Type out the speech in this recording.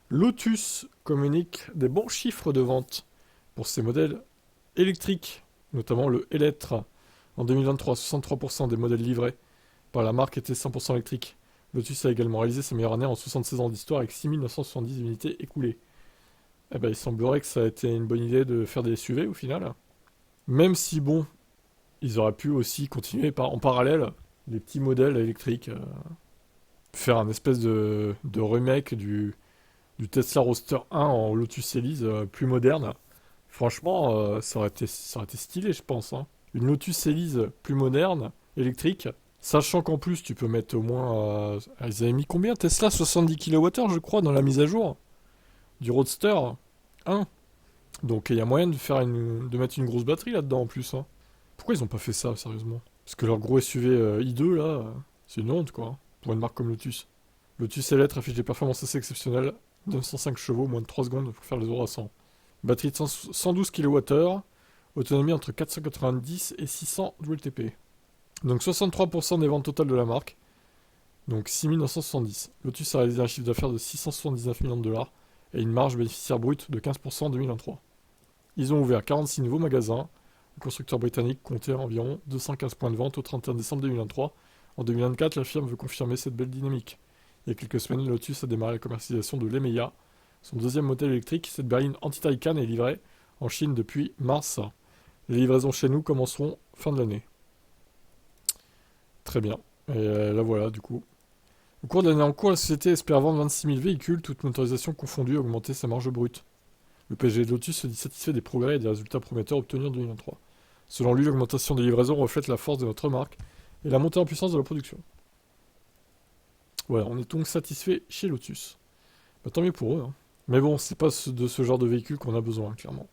Lotus communique des bons chiffres de vente pour ses modèles électriques, notamment le Electra. En 2023, 63% des modèles livrés par la marque étaient 100% électriques. Lotus a également réalisé sa meilleure année en 76 ans d'histoire avec 6 970 unités écoulées. Eh ben, il semblerait que ça a été une bonne idée de faire des SUV au final. Même si, bon, ils auraient pu aussi continuer en parallèle des petits modèles électriques, faire un espèce de remake du Tesla Roadster 1 en Lotus Elise plus moderne. Franchement, ça aurait été stylé, je pense, hein. Une Lotus Elise plus moderne, électrique, sachant qu'en plus tu peux mettre au moins... ils avaient mis combien Tesla 70 kWh, je crois, dans la mise à jour du Roadster 1. Donc il y a moyen de mettre une grosse batterie là-dedans en plus, hein. Pourquoi ils ont pas fait ça, sérieusement? Parce que leur gros SUV i2, là, c'est une honte, quoi, hein, pour une marque comme Lotus. Lotus Elect affiche des performances assez exceptionnelles, 905 chevaux, moins de 3 secondes pour faire les 0 à 100. Batterie de 112 kWh, autonomie entre 490 et 600 WLTP. Donc 63% des ventes totales de la marque, donc 6970. Lotus a réalisé un chiffre d'affaires de 679 millions de dollars et une marge bénéficiaire brute de 15% en 2023. Ils ont ouvert 46 nouveaux magasins. Le constructeur britannique comptait environ 215 points de vente au 31 décembre 2023. En 2024, la firme veut confirmer cette belle dynamique. Il y a quelques semaines, Lotus a démarré la commercialisation de l'Emeya, son deuxième modèle électrique. Cette berline anti-Taycan est livrée en Chine depuis mars. Les livraisons chez nous commenceront fin de l'année. Très bien. Et là voilà, du coup. Au cours de l'année en cours, la société espère vendre 26 000 véhicules, toute motorisation confondue, et augmenter sa marge brute. Le PG de Lotus se dit satisfait des progrès et des résultats prometteurs obtenus en 2023. Selon lui, l'augmentation des livraisons reflète la force de notre marque et la montée en puissance de la production. Voilà, on est donc satisfait chez Lotus. Bah, tant mieux pour eux, hein. Mais bon, c'est pas de ce genre de véhicule qu'on a besoin, clairement.